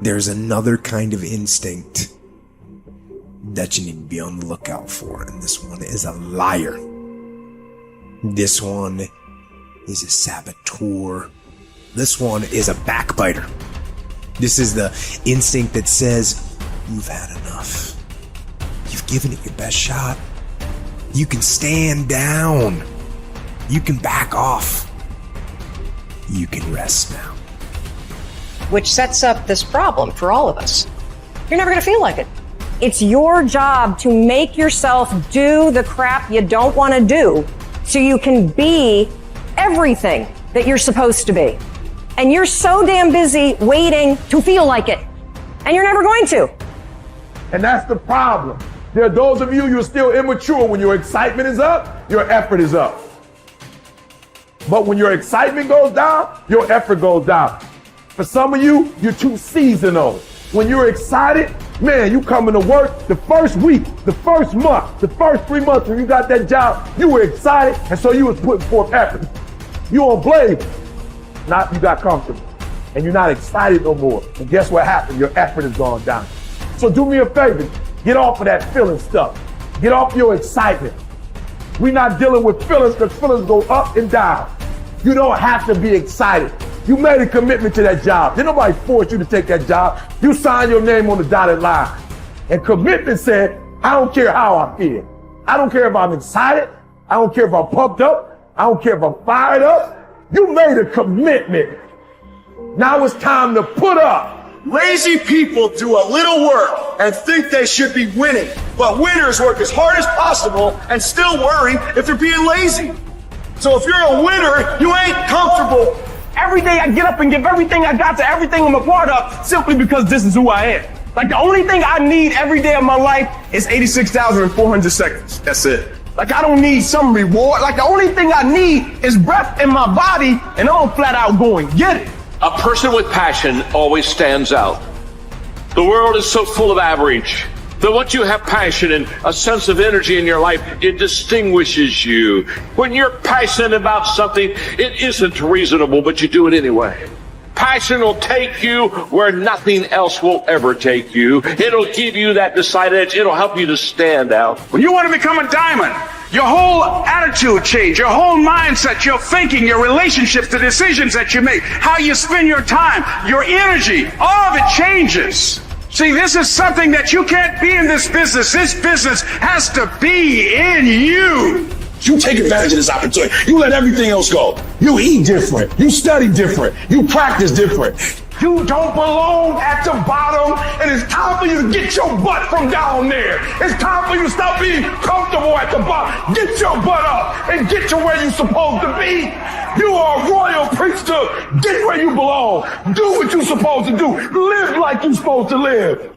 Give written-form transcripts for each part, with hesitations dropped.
there's another kind of instinct that you need to be on the lookout for, and this one is a liar. This one is a saboteur. This one is a backbiter. This is the instinct that says, you've had enough. You've given it your best shot. You can stand down. You can back off. You can rest now. Which sets up this problem for all of us. You're never going to feel like it. It's your job to make yourself do the crap you don't want to do so you can be everything that you're supposed to be. And you're so damn busy waiting to feel like it. And you're never going to. And that's the problem. There are those of you, you're still immature. When your excitement is up, your effort is up. But when your excitement goes down, your effort goes down. For some of you, you're too seasonal. When you're excited, man, you coming to work the first week, the first month, the first 3 months when you got that job, you were excited, and so you was putting forth effort. You on blade. Now you got comfortable, and you're not excited no more. And guess what happened? Your effort has gone down. So do me a favor, get off of that feeling stuff. Get off your excitement. We're not dealing with feelings because feelings go up and down. You don't have to be excited. You made a commitment to that job. Didn't nobody force you to take that job. You signed your name on the dotted line. And commitment said, I don't care how I feel. I don't care if I'm excited. I don't care if I'm pumped up. I don't care if I'm fired up. You made a commitment. Now it's time to put up. Lazy people do a little work and think they should be winning, but winners work as hard as possible and still worry if they're being lazy. So if you're a winner, you ain't comfortable. Every day I get up and give everything I got to everything I'm a part of simply because this is who I am. Like the only thing I need every day of my life is 86,400 seconds. That's it. Like I don't need some reward. Like the only thing I need is breath in my body, and I'm flat out going get it. A person with passion always stands out. The world is so full of average that once you have passion and a sense of energy in your life, it distinguishes you. When you're passionate about something, it isn't reasonable, but you do it anyway. Passion will take you where nothing else will ever take you. It'll give you that decided edge. It'll help you to stand out. When you want to become a diamond, your whole attitude change, your whole mindset, your thinking, your relationships, the decisions that you make, how you spend your time, your energy, all of it changes. See, this is something that you can't be in this business. This business has to be in you. You take advantage of this opportunity. You let everything else go. You eat different. You study different. You practice different. You don't belong at the bottom, and it's time for you to get your butt from down there. It's time for you to stop being comfortable at the bottom. Get your butt up and get to where you're supposed to be. You are a royal priesthood. Get where you belong. Do what you're supposed to do. Live like you're supposed to live.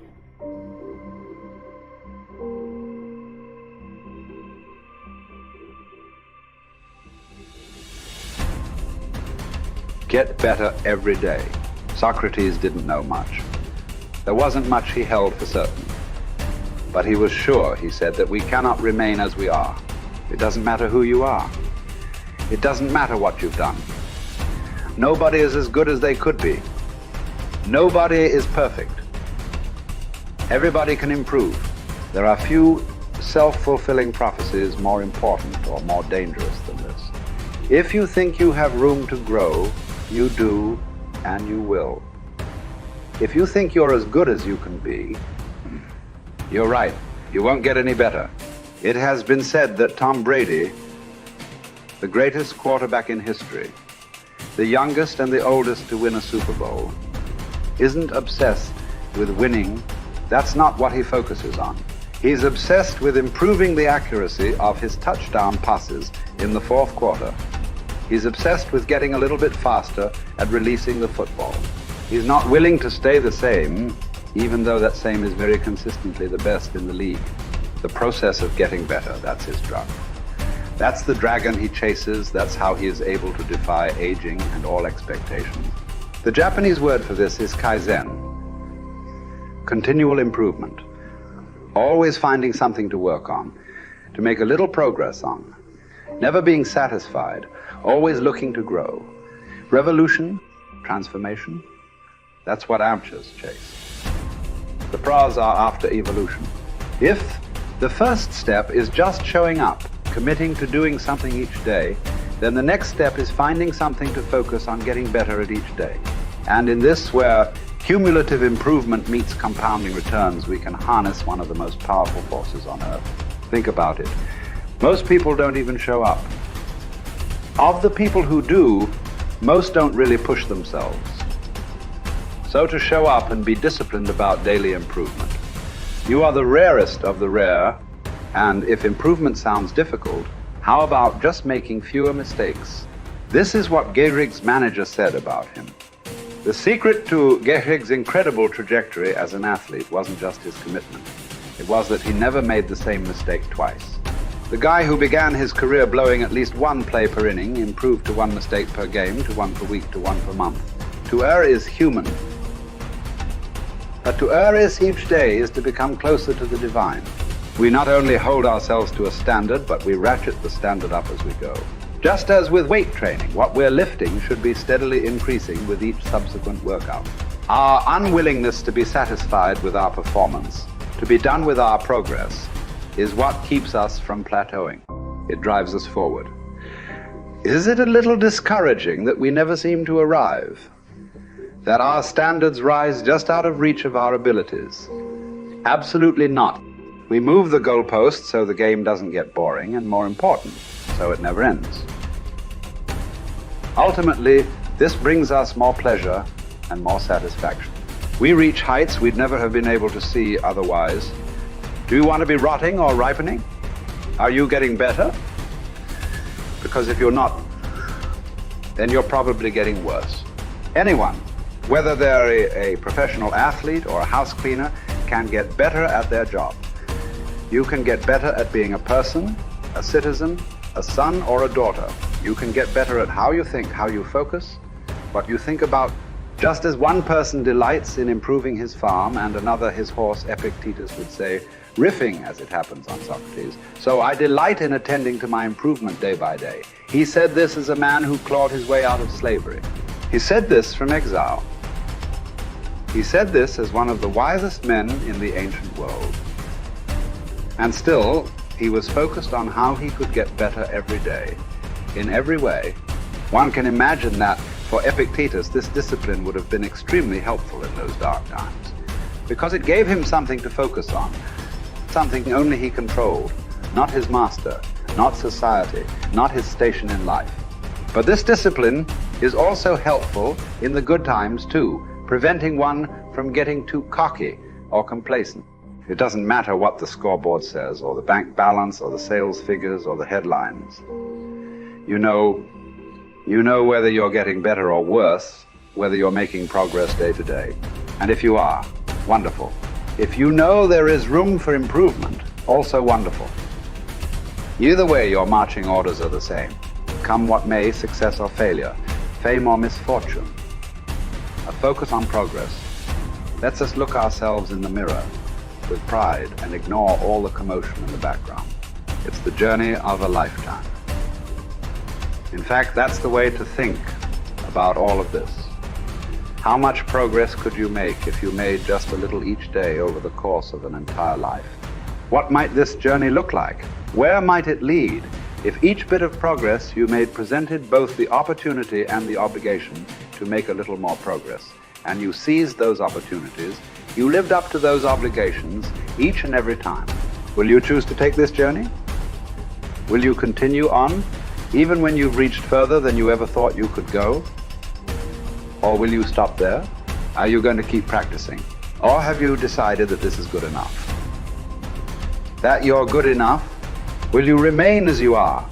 Get better every day. Socrates didn't know much. There wasn't much he held for certain. But he was sure, he said, that we cannot remain as we are. It doesn't matter who you are. It doesn't matter what you've done. Nobody is as good as they could be. Nobody is perfect. Everybody can improve. There are few self-fulfilling prophecies more important or more dangerous than this. If you think you have room to grow, you do, and you will. If you think you're as good as you can be, you're right. You won't get any better. It has been said that Tom Brady, the greatest quarterback in history, the youngest and the oldest to win a Super Bowl, isn't obsessed with winning. That's not what he focuses on. He's obsessed with improving the accuracy of his touchdown passes in the fourth quarter. He's obsessed with getting a little bit faster at releasing the football. He's not willing to stay the same, even though that same is very consistently the best in the league. The process of getting better, that's his drug. That's the dragon he chases. That's how he is able to defy aging and all expectations. The Japanese word for this is kaizen, continual improvement. Always finding something to work on, to make a little progress on. Never being satisfied, always looking to grow. Revolution, transformation, That's what amateurs chase. The pros are after evolution. If the first step is just showing up, committing to doing something each day, then the next step is finding something to focus on getting better at each day. And in this, where cumulative improvement meets compounding returns, we can harness one of the most powerful forces on earth. Think about it. Most people don't even show up. Of the people who do, most don't really push themselves. So to show up and be disciplined about daily improvement. You are the rarest of the rare, and if improvement sounds difficult, how about just making fewer mistakes? This is what Gehrig's manager said about him. The secret to Gehrig's incredible trajectory as an athlete wasn't just his commitment. It was that he never made the same mistake twice. The guy who began his career blowing at least one play per inning improved to one mistake per game, to one per week, to one per month. To err is human. But to err is each day is to become closer to the divine. We not only hold ourselves to a standard, but we ratchet the standard up as we go. Just as with weight training, what we're lifting should be steadily increasing with each subsequent workout. Our unwillingness to be satisfied with our performance, to be done with our progress, is what keeps us from plateauing. It drives us forward. Is it a little discouraging that we never seem to arrive? That our standards rise just out of reach of our abilities? Absolutely not. We move the goalpost so the game doesn't get boring, and more important, so it never ends. Ultimately, this brings us more pleasure and more satisfaction. We reach heights we'd never have been able to see otherwise. Do you want to be rotting or ripening? Are you getting better? Because if you're not, then you're probably getting worse. Anyone, whether they're a professional athlete or a house cleaner, can get better at their job. You can get better at being a person, a citizen, a son or a daughter. You can get better at how you think, how you focus, what you think about. Just as one person delights in improving his farm and another his horse, Epictetus would say, riffing as it happens on Socrates, so I delight in attending to my improvement day by day. He said this as a man who clawed his way out of slavery. He said this from exile. He said this as one of the wisest men in the ancient world. And still, he was focused on how he could get better every day, in every way. One can imagine that for Epictetus, this discipline would have been extremely helpful in those dark times, because it gave him something to focus on, something only he controlled, not his master, not society, not his station in life. But this discipline is also helpful in the good times too, preventing one from getting too cocky or complacent. It doesn't matter what the scoreboard says, or the bank balance, or the sales figures, or the headlines. You know whether you're getting better or worse, whether you're making progress day to day. And if you are, wonderful. If you know there is room for improvement, also wonderful. Either way, your marching orders are the same. Come what may, success or failure, fame or misfortune. A focus on progress lets us look ourselves in the mirror with pride and ignore all the commotion in the background. It's the journey of a lifetime. In fact, that's the way to think about all of this. How much progress could you make if you made just a little each day over the course of an entire life? What might this journey look like? Where might it lead if each bit of progress you made presented both the opportunity and the obligation to make a little more progress, and you seized those opportunities, you lived up to those obligations each and every time? Will you choose to take this journey? Will you continue on, even when you've reached further than you ever thought you could go? Or will you stop there? Are you going to keep practicing? Or have you decided that this is good enough? That you're good enough? Will you remain as you are?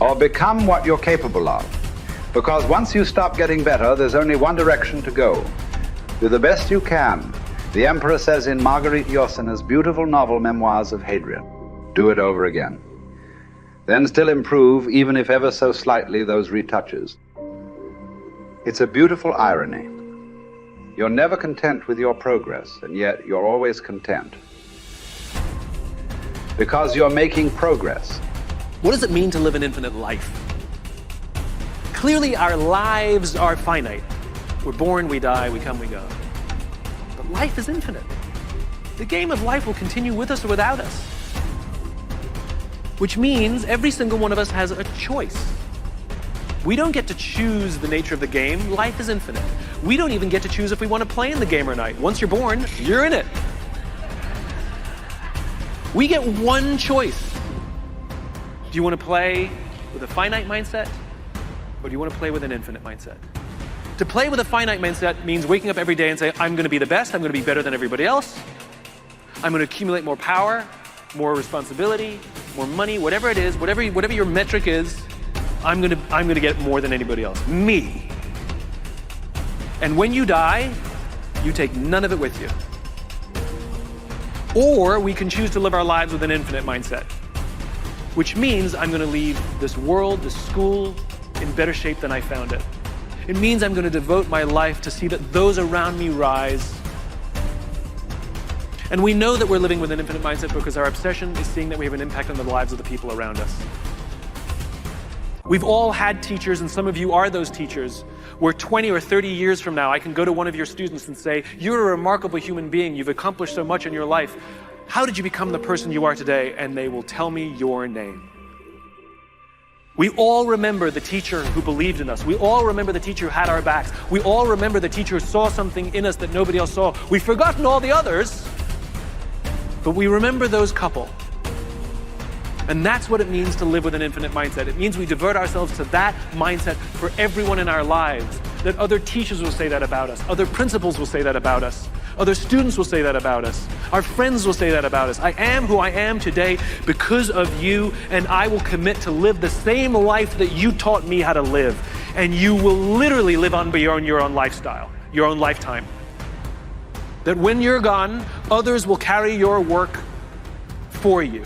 Or become what you're capable of? Because once you stop getting better, there's only one direction to go. Do the best you can. The Emperor says in Marguerite Yourcenar's beautiful novel Memoirs of Hadrian. Do it over again. Then still improve, even if ever so slightly, those retouches. It's a beautiful irony. You're never content with your progress, and yet you're always content. Because you're making progress. What does it mean to live an infinite life? Clearly, our lives are finite. We're born, we die, we come, we go. But life is infinite. The game of life will continue with us or without us. Which means every single one of us has a choice. We don't get to choose the nature of the game. Life is infinite. We don't even get to choose if we want to play in the game or not. Once you're born, you're in it. We get one choice. Do you want to play with a finite mindset, or do you want to play with an infinite mindset? To play with a finite mindset means waking up every day and say, I'm going to be the best, I'm going to be better than everybody else, I'm going to accumulate more power, more responsibility, more money, whatever it is, whatever your metric is, I'm going to get more than anybody else. Me. And when you die, you take none of it with you. Or we can choose to live our lives with an infinite mindset, which means I'm going to leave this world, this school, in better shape than I found it. It means I'm going to devote my life to see that those around me rise. And we know that we're living with an infinite mindset because our obsession is seeing that we have an impact on the lives of the people around us. We've all had teachers, and some of you are those teachers, where 20 or 30 years from now, I can go to one of your students and say, you're a remarkable human being, you've accomplished so much in your life. How did you become the person you are today? And they will tell me your name. We all remember the teacher who believed in us. We all remember the teacher who had our backs. We all remember the teacher who saw something in us that nobody else saw. We've forgotten all the others, but we remember those couple. And that's what it means to live with an infinite mindset. It means we divert ourselves to that mindset for everyone in our lives. That other teachers will say that about us. Other principals will say that about us. Other students will say that about us. Our friends will say that about us. I am who I am today because of you, and I will commit to live the same life that you taught me how to live. And you will literally live on beyond your own lifestyle, your own lifetime. That when you're gone, others will carry your work for you.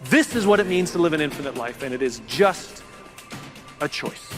This is what it means to live an infinite life, and it is just a choice.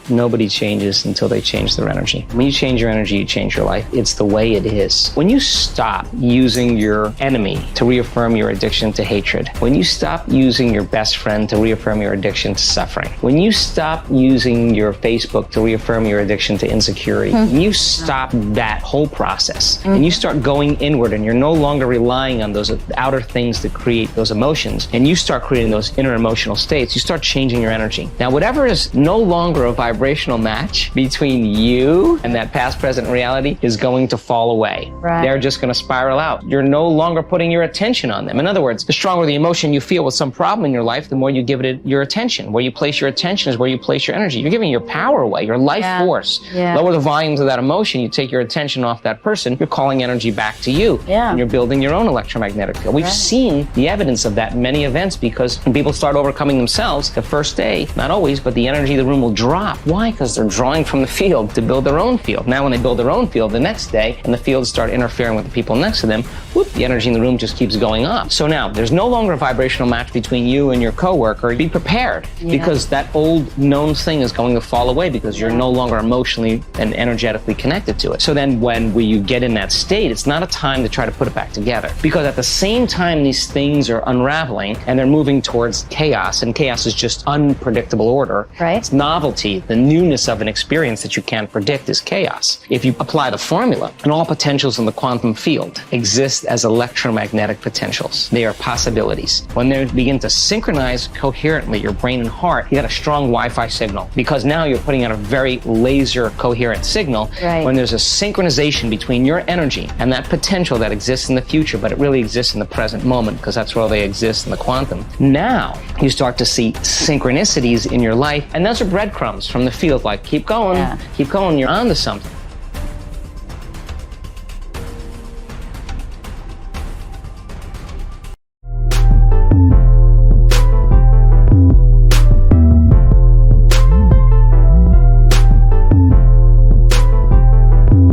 Nobody changes until they change their energy. When you change your energy, you change your life. It's the way it is. When you stop using your enemy to reaffirm your addiction to hatred, when you stop using your best friend to reaffirm your addiction to suffering, when you stop using your Facebook to reaffirm your addiction to insecurity, when you stop that whole process and you start going inward and you're no longer relying on those outer things that create those emotions, and you start creating those inner emotional states, you start changing your energy. Now, whatever is no longer a vibrational match between you and that past, present reality is going to fall away. Right. They're just going to spiral out. You're no longer putting your attention on them. In other words, the stronger the emotion you feel with some problem in your life, the more you give it your attention. Where you place your attention is where you place your energy. You're giving your power away, your life force. Lower the volumes of that emotion, you take your attention off that person, you're calling energy back to you. And you're building your own electromagnetic field. We've seen the evidence of that in many events, because when people start overcoming themselves, the first day, not always, but the energy of the room will drop. Why? Because they're drawing from the field to build their own field. Now when they build their own field the next day and the fields start interfering with the people next to them, whoop, the energy in the room just keeps going up. So now there's no longer a vibrational match between you and your coworker. Be prepared, because that old known thing is going to fall away because you're no longer emotionally and energetically connected to it. So then when you get in that state, it's not a time to try to put it back together, because at the same time these things are unraveling and they're moving towards chaos, and chaos is just unpredictable order. Right. It's novelty, the newness of an experience that you can't predict is chaos. If you apply the formula, and all potentials in the quantum field exist as electromagnetic potentials. They are possibilities. When they begin to synchronize coherently, your brain and heart, you got a strong Wi-Fi signal, because now you're putting out a very laser coherent signal. Right. When there's a synchronization between your energy and that potential that exists in the future, but it really exists in the present moment, because that's where they exist in the quantum. Now you start to see synchronicities in your life, and those are breadcrumbs from the field, like keep going, you're onto something.